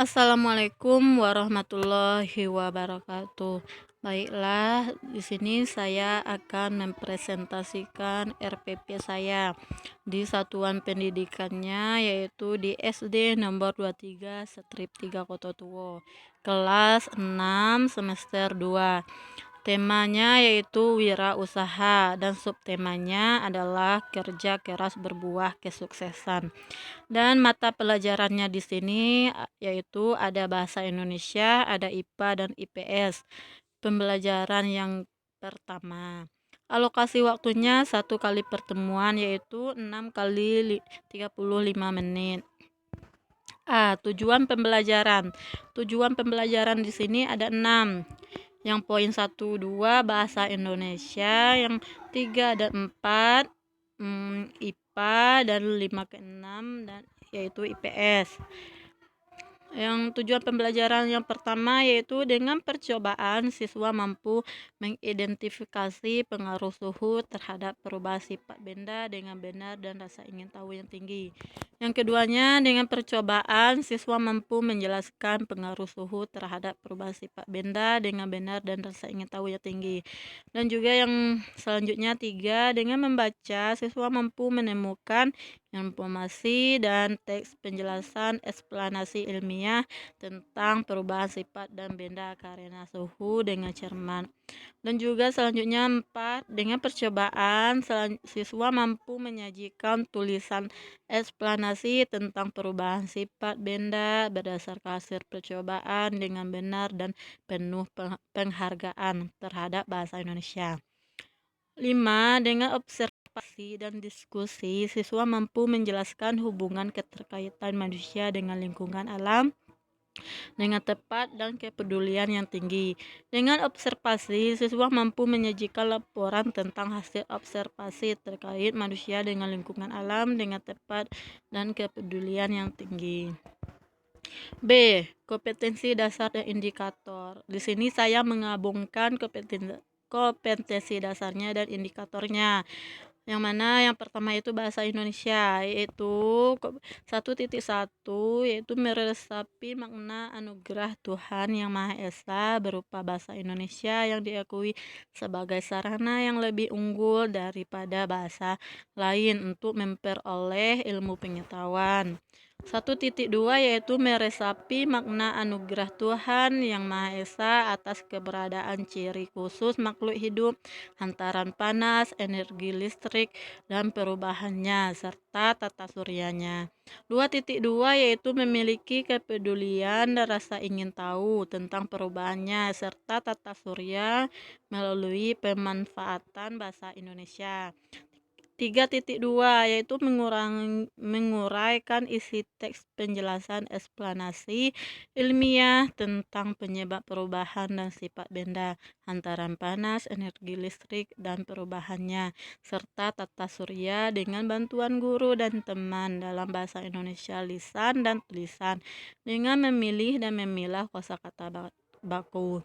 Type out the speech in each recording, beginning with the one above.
Assalamualaikum warahmatullahi wabarakatuh. Baiklah, di sini saya akan mempresentasikan RPP saya di satuan pendidikannya, yaitu di SD nomor 23 Strip 3 Kota Tuwo, kelas 6 semester 2. Temanya yaitu wirausaha dan subtemanya adalah kerja keras berbuah kesuksesan. Dan mata pelajarannya di sini yaitu ada bahasa Indonesia, ada IPA dan IPS. Pembelajaran yang pertama. Alokasi waktunya 1 kali pertemuan yaitu 6 kali 35 menit. Tujuan pembelajaran. Tujuan pembelajaran di sini ada 6. Yang poin 1, 2 bahasa Indonesia, yang 3 dan 4 IPA, dan 5 ke 6 dan yaitu IPS. Yang tujuan pembelajaran yang pertama yaitu dengan percobaan siswa mampu mengidentifikasi pengaruh suhu terhadap perubahan sifat benda dengan benar dan rasa ingin tahu yang tinggi. Yang keduanya, dengan percobaan siswa mampu menjelaskan pengaruh suhu terhadap perubahan sifat benda dengan benar dan rasa ingin tahu yang tinggi. Dan juga yang selanjutnya 3, dengan membaca siswa mampu menemukan informasi dan teks penjelasan eksplanasi ilmiah tentang perubahan sifat dan benda karena suhu dengan cermat. Dan juga selanjutnya 4, dengan percobaan siswa mampu menyajikan tulisan eksplanasi tentang perubahan sifat benda berdasarkan hasil percobaan dengan benar dan penuh penghargaan terhadap bahasa Indonesia. 5, dengan observasi dan diskusi, siswa mampu menjelaskan hubungan keterkaitan manusia dengan lingkungan alam dengan tepat dan kepedulian yang tinggi. Dengan observasi, siswa mampu menyajikan laporan tentang hasil observasi terkait manusia dengan lingkungan alam dengan tepat dan kepedulian yang tinggi. B. Kompetensi dasar dan indikator. Di sini saya menggabungkan kompetensi dasarnya dan indikatornya. Yang mana yang pertama itu bahasa Indonesia, yaitu 1.1 yaitu meresapi makna anugerah Tuhan Yang Maha Esa berupa bahasa Indonesia yang diakui sebagai sarana yang lebih unggul daripada bahasa lain untuk memperoleh ilmu pengetahuan. 1.2 yaitu meresapi makna anugerah Tuhan Yang Maha Esa atas keberadaan ciri khusus makhluk hidup, hantaran panas, energi listrik, dan perubahannya, serta tata suryanya. 2.2 yaitu memiliki kepedulian dan rasa ingin tahu tentang perubahannya, serta tata surya melalui pemanfaatan bahasa Indonesia. 3.2 yaitu menguraikan isi teks penjelasan eksplanasi ilmiah tentang penyebab perubahan dan sifat benda, hantaran panas, energi listrik, dan perubahannya, serta tata surya dengan bantuan guru dan teman dalam bahasa Indonesia lisan dan tulisan dengan memilih dan memilah kosakata baku.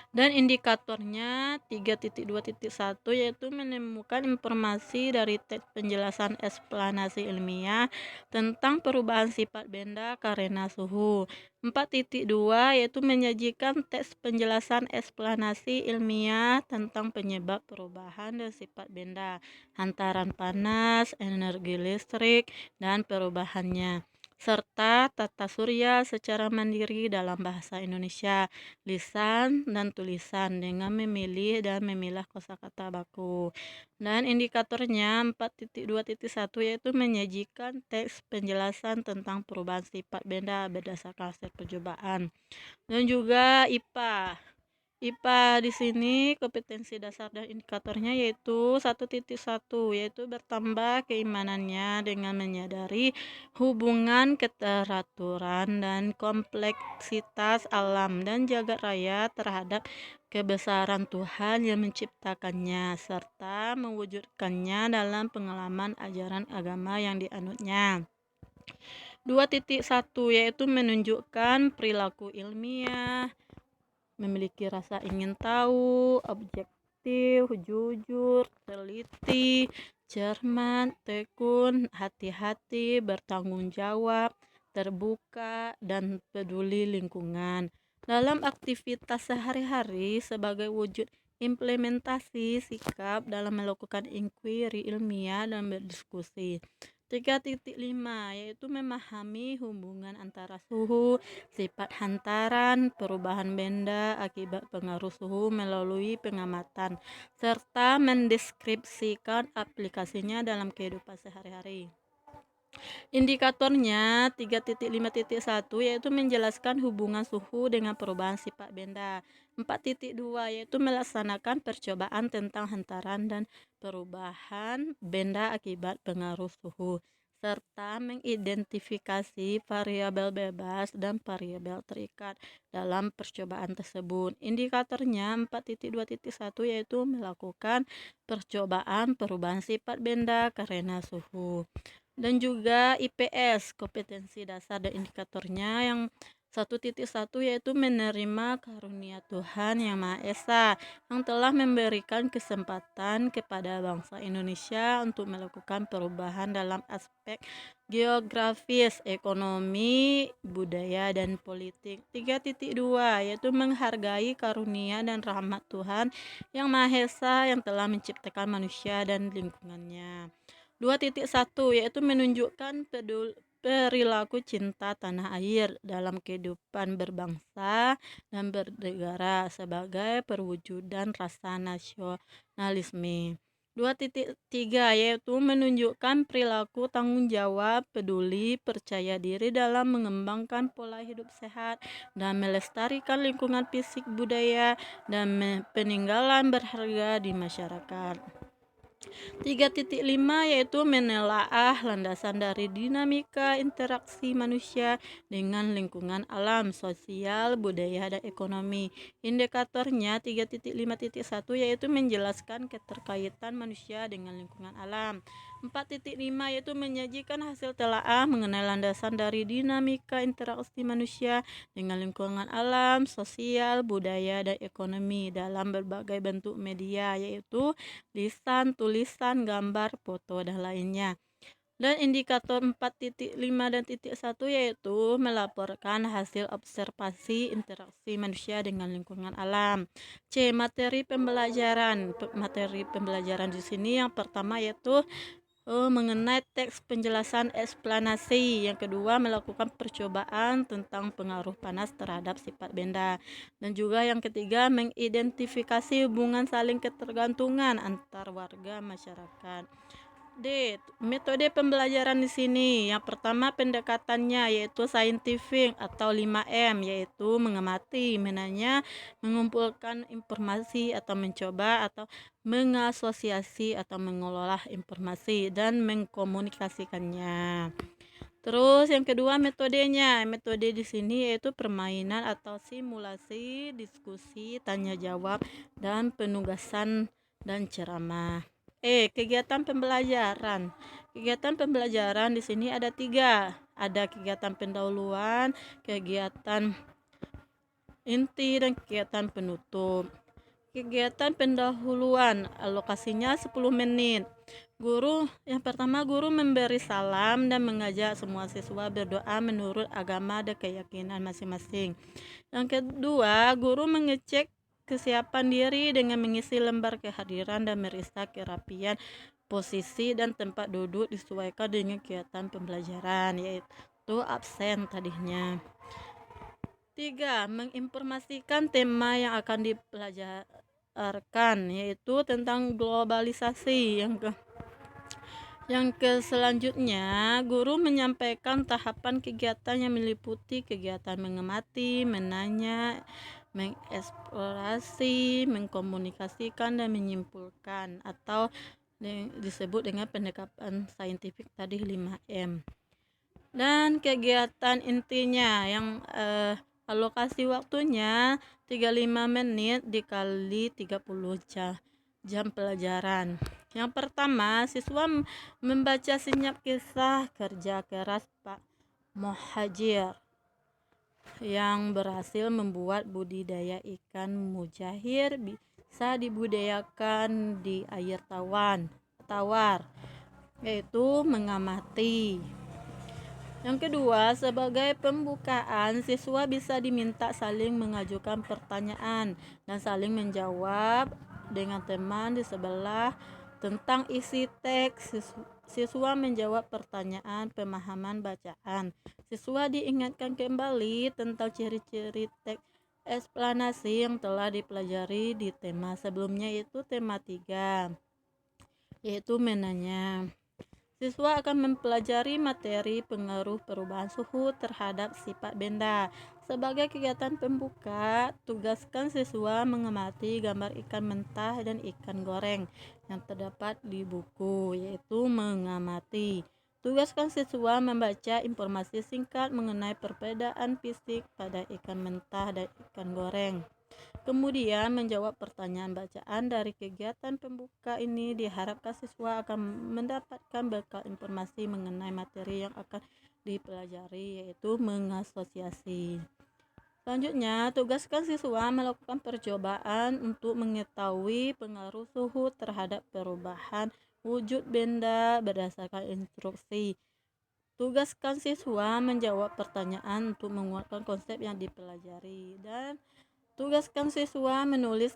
Dan indikatornya 3.2.1 yaitu menemukan informasi dari teks penjelasan eksplanasi ilmiah tentang perubahan sifat benda karena suhu. 4.2 yaitu menyajikan teks penjelasan eksplanasi ilmiah tentang penyebab perubahan dan sifat benda, hantaran panas, energi listrik, dan perubahannya, serta tata surya secara mandiri dalam bahasa Indonesia lisan dan tulisan dengan memilih dan memilah kosakata baku. Dan indikatornya 4.2.1 yaitu menyajikan teks penjelasan tentang perubahan sifat benda berdasarkan hasil percobaan. Dan juga IPA. IPA di sini kompetensi dasar dan indikatornya yaitu 1.1 yaitu bertambah keimanannya dengan menyadari hubungan keteraturan dan kompleksitas alam dan jagat raya terhadap kebesaran Tuhan yang menciptakannya serta mewujudkannya dalam pengalaman ajaran agama yang dianutnya. 2.1 yaitu menunjukkan perilaku ilmiah, memiliki rasa ingin tahu, objektif, jujur, teliti, cermat, tekun, hati-hati, bertanggung jawab, terbuka, dan peduli lingkungan. Dalam aktivitas sehari-hari sebagai wujud implementasi sikap dalam melakukan inquiry ilmiah dan berdiskusi. 3.5 yaitu memahami hubungan antara suhu, sifat hantaran, perubahan benda akibat pengaruh suhu melalui pengamatan, serta mendeskripsikan aplikasinya dalam kehidupan sehari-hari. Indikatornya 3.5.1 yaitu menjelaskan hubungan suhu dengan perubahan sifat benda. 4.2 yaitu melaksanakan percobaan tentang hantaran dan perubahan benda akibat pengaruh suhu, serta mengidentifikasi variabel bebas dan variabel terikat dalam percobaan tersebut. Indikatornya 4.2.1 yaitu melakukan percobaan perubahan sifat benda karena suhu. Dan juga IPS, kompetensi dasar dan indikatornya yang 1.1 yaitu menerima karunia Tuhan Yang Maha Esa yang telah memberikan kesempatan kepada bangsa Indonesia untuk melakukan perubahan dalam aspek geografis, ekonomi, budaya, dan politik. 3.2 yaitu menghargai karunia dan rahmat Tuhan Yang Maha Esa yang telah menciptakan manusia dan lingkungannya. 2.1 yaitu menunjukkan perilaku cinta tanah air dalam kehidupan berbangsa dan bernegara sebagai perwujudan rasa nasionalisme. 2.3 yaitu menunjukkan perilaku tanggung jawab, peduli, percaya diri dalam mengembangkan pola hidup sehat dan melestarikan lingkungan fisik, budaya, dan peninggalan berharga di masyarakat. 3.5 yaitu menelaah landasan dari dinamika interaksi manusia dengan lingkungan alam, sosial, budaya, dan ekonomi. Indikatornya 3.5.1 yaitu menjelaskan keterkaitan manusia dengan lingkungan alam. 4.5 yaitu menyajikan hasil telaah mengenai landasan dari dinamika interaksi manusia dengan lingkungan alam, sosial, budaya, dan ekonomi dalam berbagai bentuk media, yaitu lisan, tulisan, gambar, foto, dan lainnya. Dan indikator 4.5 dan 1 yaitu melaporkan hasil observasi interaksi manusia dengan lingkungan alam. C. Materi pembelajaran. Materi pembelajaran di sini yang pertama yaitu mengenai teks penjelasan eksplanasi. Yang kedua, melakukan percobaan tentang pengaruh panas terhadap sifat benda. Dan juga yang ketiga, mengidentifikasi hubungan saling ketergantungan antar warga masyarakat. D. Metode pembelajaran di sini. Yang pertama pendekatannya yaitu saintifik atau 5M, yaitu mengamati, menanya, mengumpulkan informasi atau mencoba atau mengasosiasi atau mengelola informasi dan mengkomunikasikannya. Terus yang kedua metodenya. Metode di sini yaitu permainan atau simulasi, diskusi, tanya jawab, dan penugasan dan ceramah. Kegiatan pembelajaran. Kegiatan pembelajaran di sini ada 3. Ada kegiatan pendahuluan, kegiatan inti, dan kegiatan penutup. Kegiatan pendahuluan, alokasinya 10 menit. Yang pertama guru memberi salam dan mengajak semua siswa berdoa menurut agama dan keyakinan masing-masing. Yang kedua, guru mengecek kesiapan diri dengan mengisi lembar kehadiran dan meriksa kerapian posisi dan tempat duduk disesuaikan dengan kegiatan pembelajaran, yaitu absen tadinya. 3. Menginformasikan tema yang akan dipelajarkan, yaitu tentang globalisasi. Yang selanjutnya, guru menyampaikan tahapan kegiatan yang meliputi kegiatan mengamati, menanya, mengeksplorasi, mengkomunikasikan, dan menyimpulkan, atau disebut dengan pendekatan saintifik tadi 5M. Dan kegiatan intinya yang alokasi waktunya 35 menit dikali 30 jam pelajaran. Yang pertama, siswa membaca senyap kisah kerja keras Pak Muhajir yang berhasil membuat budidaya ikan mujair bisa dibudidayakan di air tawar, yaitu mengamati. Yang kedua, sebagai pembukaan, siswa bisa diminta saling mengajukan pertanyaan dan saling menjawab dengan teman di sebelah tentang isi teks. Siswa menjawab pertanyaan pemahaman bacaan. Siswa diingatkan kembali tentang ciri-ciri teks eksplanasi yang telah dipelajari di tema sebelumnya, yaitu tema 3, yaitu menanya. Siswa akan mempelajari materi pengaruh perubahan suhu terhadap sifat benda. Sebagai kegiatan pembuka, tugaskan siswa mengamati gambar ikan mentah dan ikan goreng yang terdapat di buku, yaitu mengamati. Tugaskan siswa membaca informasi singkat mengenai perbedaan fisik pada ikan mentah dan ikan goreng. Kemudian menjawab pertanyaan bacaan. Dari kegiatan pembuka ini diharapkan siswa akan mendapatkan bekal informasi mengenai materi yang akan dipelajari, yaitu mengasosiasi. Selanjutnya, tugaskan siswa melakukan percobaan untuk mengetahui pengaruh suhu terhadap perubahan wujud benda berdasarkan instruksi. Tugaskan siswa menjawab pertanyaan untuk menguatkan konsep yang dipelajari, dan tugaskan siswa menulis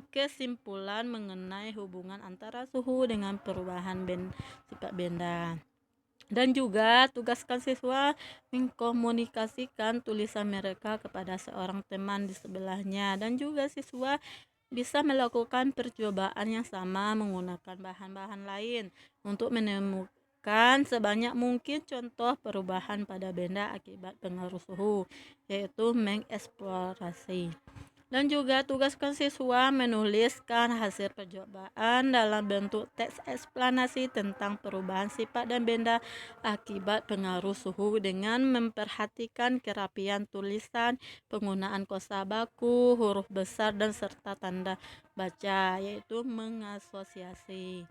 kesimpulan mengenai hubungan antara suhu dengan perubahan sifat benda. Dan juga tugaskan siswa mengkomunikasikan tulisan mereka kepada seorang teman di sebelahnya. Dan juga siswa bisa melakukan percobaan yang sama menggunakan bahan-bahan lain untuk menemukan sebanyak mungkin contoh perubahan pada benda akibat pengaruh suhu, yaitu mengeksplorasi. Dan juga tugaskan siswa menuliskan hasil percobaan dalam bentuk teks eksplanasi tentang perubahan sifat dan benda akibat pengaruh suhu dengan memperhatikan kerapian tulisan, penggunaan kosa baku, huruf besar, dan serta tanda baca, yaitu mengasosiasi.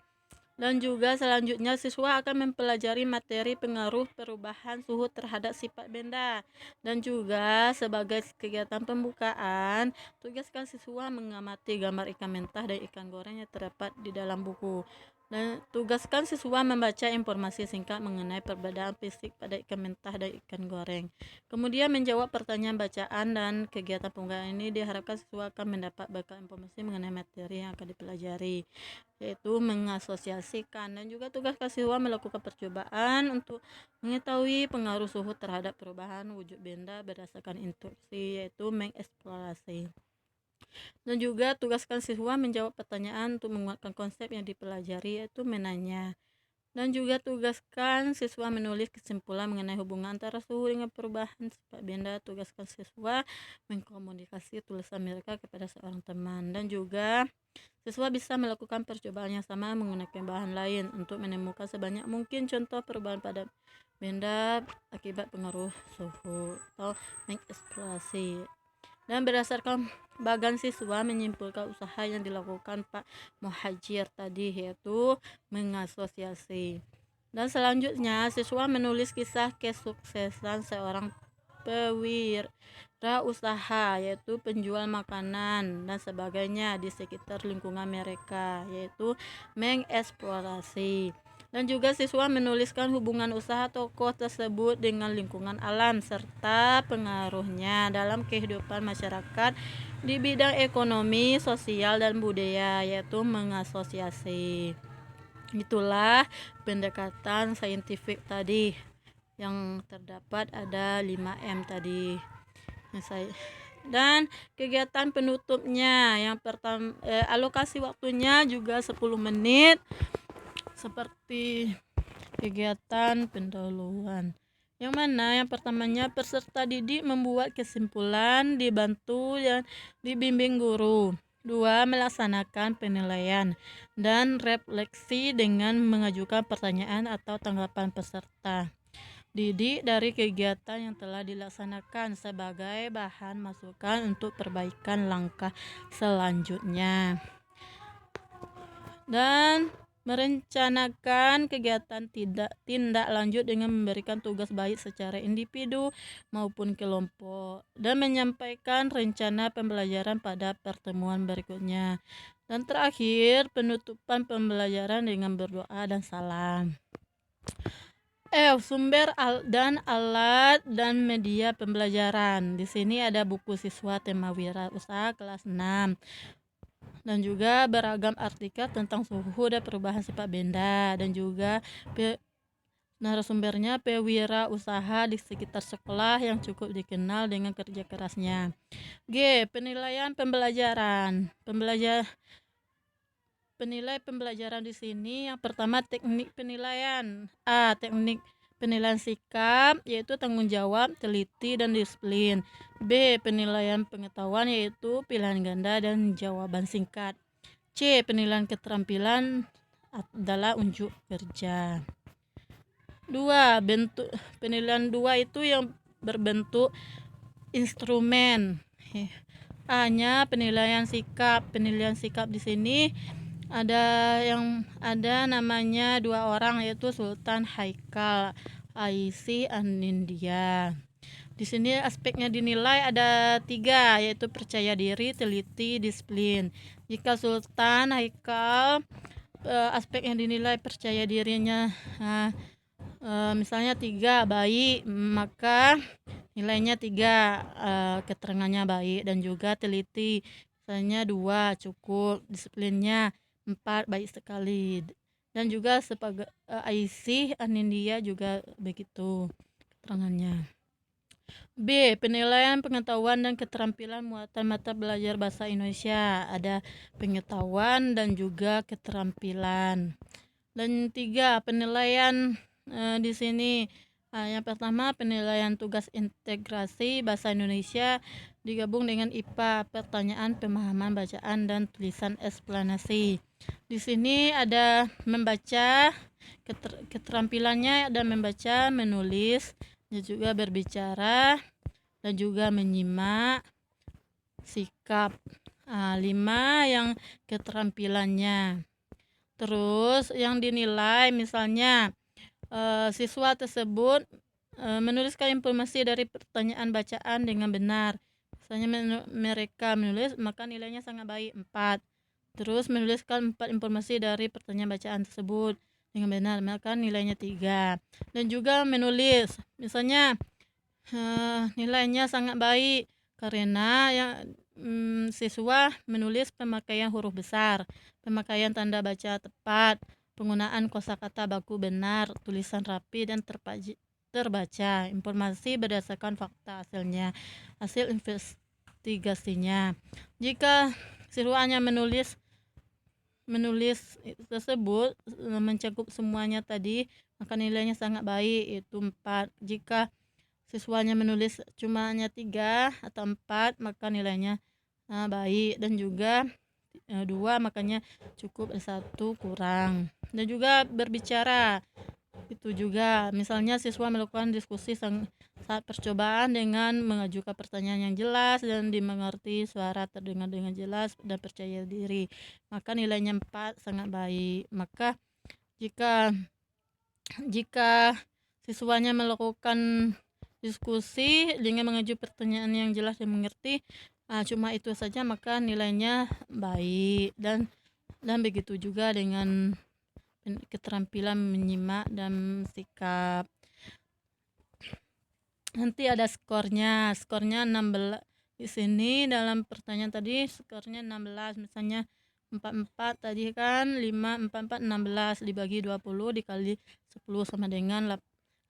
Dan juga selanjutnya siswa akan mempelajari materi pengaruh perubahan suhu terhadap sifat benda. Dan juga sebagai kegiatan pembukaan, tugaskan siswa mengamati gambar ikan mentah dan ikan goreng yang terdapat di dalam buku. Dan tugaskan siswa membaca informasi singkat mengenai perbedaan fisik pada ikan mentah dan ikan goreng. Kemudian menjawab pertanyaan bacaan. Dan kegiatan pembukaan ini diharapkan siswa akan mendapat bekal informasi mengenai materi yang akan dipelajari, yaitu mengasosiasikan. Dan juga tugaskan siswa melakukan percobaan untuk mengetahui pengaruh suhu terhadap perubahan wujud benda berdasarkan instruksi, yaitu mengeksplorasi. Dan juga tugaskan siswa menjawab pertanyaan untuk menguatkan konsep yang dipelajari, yaitu menanya. Dan juga tugaskan siswa menulis kesimpulan mengenai hubungan antara suhu dengan perubahan sifat benda. Tugaskan siswa mengkomunikasi tulisan mereka kepada seorang teman. Dan juga siswa bisa melakukan percobaan yang sama menggunakan bahan lain untuk menemukan sebanyak mungkin contoh perubahan pada benda akibat pengaruh suhu atau mengeksplorasi. Dan berdasarkan bagan siswa menyimpulkan usaha yang dilakukan Pak Muhajir tadi, yaitu mengasosiasi. Dan selanjutnya siswa menulis kisah kesuksesan seorang pewirausaha, yaitu penjual makanan dan sebagainya di sekitar lingkungan mereka, yaitu mengeksplorasi. Dan juga siswa menuliskan hubungan usaha tokoh tersebut dengan lingkungan alam serta pengaruhnya dalam kehidupan masyarakat di bidang ekonomi, sosial, dan budaya, yaitu mengasosiasi. Itulah pendekatan saintifik tadi yang terdapat, ada 5M tadi. Dan kegiatan penutupnya, yang pertama, alokasi waktunya juga 10 menit seperti kegiatan pendahuluan, yang mana yang pertamanya peserta didik membuat kesimpulan dibantu dan dibimbing guru. 2. Melaksanakan penilaian dan refleksi dengan mengajukan pertanyaan atau tanggapan peserta didik dari kegiatan yang telah dilaksanakan sebagai bahan masukan untuk perbaikan langkah selanjutnya. Dan merencanakan kegiatan tindak lanjut dengan memberikan tugas baik secara individu maupun kelompok, dan menyampaikan rencana pembelajaran pada pertemuan berikutnya. Dan terakhir, penutupan pembelajaran dengan berdoa dan salam. Sumber dan alat dan media pembelajaran. Di sini ada buku siswa tema wirausaha kelas 6 dan juga beragam artikel tentang suhu dan perubahan sifat benda, dan juga narasumbernya pewirausaha di sekitar sekolah yang cukup dikenal dengan kerja kerasnya. G. Penilaian pembelajaran. Penilai pembelajaran di sini yang pertama teknik penilaian. A. Teknik penilaian sikap, yaitu tanggung jawab, teliti, dan disiplin. B. Penilaian pengetahuan, yaitu pilihan ganda dan jawaban singkat. C. Penilaian keterampilan adalah unjuk kerja. 2. Bentuk penilaian 2 itu yang berbentuk instrumen. A-nya penilaian sikap. Penilaian sikap di sini ada namanya 2 orang, yaitu Sultan Haikal, Aisy Anindya. Di sini aspeknya dinilai ada 3, yaitu percaya diri, teliti, disiplin. Jika Sultan Haikal aspek yang dinilai percaya dirinya misalnya 3 baik, maka nilainya 3, keterangannya baik, dan juga teliti misalnya 2 cukup, disiplinnya 4 baik sekali, dan juga sebagai Aisy Anindya juga begitu keterangannya. B. Penilaian pengetahuan dan keterampilan muatan mata belajar bahasa Indonesia. Ada pengetahuan dan juga keterampilan. Dan 3. Penilaian di sini yang pertama penilaian tugas integrasi bahasa Indonesia digabung dengan IPA, pertanyaan, pemahaman, bacaan, dan tulisan eksplanasi. Di sini ada membaca, keterampilannya ada membaca, menulis, dan juga berbicara, dan juga menyimak, sikap. 5 yang keterampilannya. Terus yang dinilai misalnya siswa tersebut menuliskan informasi dari pertanyaan bacaan dengan benar. Misalnya mereka menulis, maka nilainya sangat baik 4. Terus menuliskan 4 informasi dari pertanyaan bacaan tersebut dengan benar, maka nilainya 3. Dan juga menulis, misalnya nilainya sangat baik karena yang siswa menulis pemakaian huruf besar, pemakaian tanda baca tepat, penggunaan kosakata baku benar, tulisan rapi dan terbaca, informasi berdasarkan fakta hasil investigasinya. Jika siswanya menulis tersebut mencakup semuanya tadi, maka nilainya sangat baik, itu 4. Jika siswanya menulis cuma hanya 3 atau 4, maka nilainya baik, dan juga 2, makanya cukup, 1 kurang. Dan juga berbicara itu juga, misalnya siswa melakukan diskusi saat percobaan dengan mengajukan pertanyaan yang jelas dan dimengerti, suara terdengar dengan jelas dan percaya diri, maka nilainya 4, sangat baik. Maka jika siswanya melakukan diskusi dengan mengajukan pertanyaan yang jelas dan mengerti, cuma itu saja, maka nilainya baik. Dan begitu juga dengan keterampilan menyimak dan sikap. Nanti ada skornya 16. Di sini dalam pertanyaan tadi skornya 16, misalnya 44 tadi kan 5, 44, 16 dibagi 20 dikali 10 sama dengan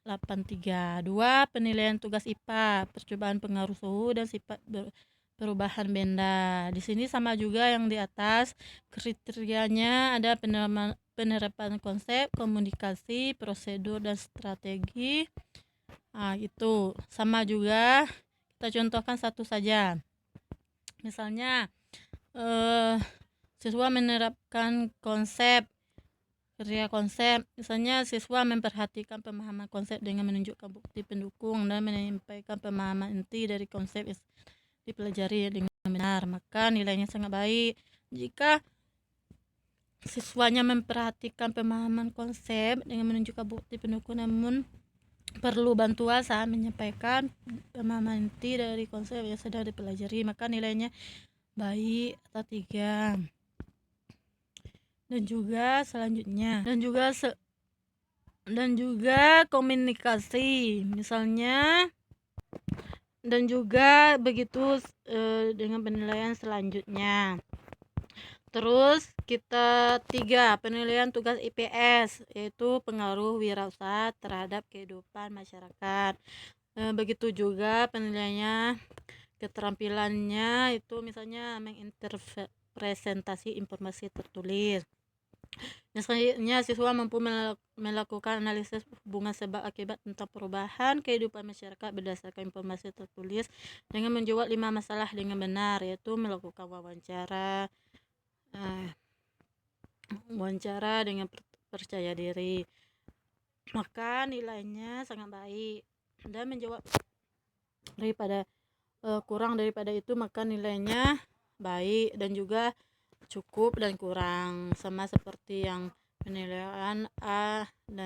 83. 2. Penilaian tugas IPA, percobaan pengaruh suhu dan sifat perubahan benda. Di sini sama juga yang di atas, kriterianya ada penerapan konsep, komunikasi, prosedur, dan strategi. Itu sama juga, kita contohkan satu saja. Misalnya siswa menerapkan konsep, misalnya siswa memperhatikan pemahaman konsep dengan menunjukkan bukti pendukung dan menyampaikan pemahaman inti dari konsep yang dipelajari dengan benar, maka nilainya sangat baik. Jika siswanya memperhatikan pemahaman konsep dengan menunjukkan bukti pendukung namun perlu bantuan saat menyampaikan pemahaman inti dari konsep yang sedang dipelajari, maka nilainya baik atau 3. Dan juga selanjutnya, dan juga komunikasi, misalnya, dan juga begitu dengan penilaian selanjutnya. Terus kita 3, penilaian tugas IPS, yaitu pengaruh wirausaha terhadap kehidupan masyarakat. Begitu juga penilaiannya, keterampilannya itu misalnya menginterpretasi informasi tertulis. Misalnya siswa mampu melakukan analisis hubungan sebab akibat tentang perubahan kehidupan masyarakat berdasarkan informasi tertulis dengan menjawab 5 masalah dengan benar, yaitu melakukan wawancara dengan percaya diri, maka nilainya sangat baik. Dan menjawab daripada kurang daripada itu, maka nilainya baik, dan juga cukup dan kurang, sama seperti yang penilaian A dan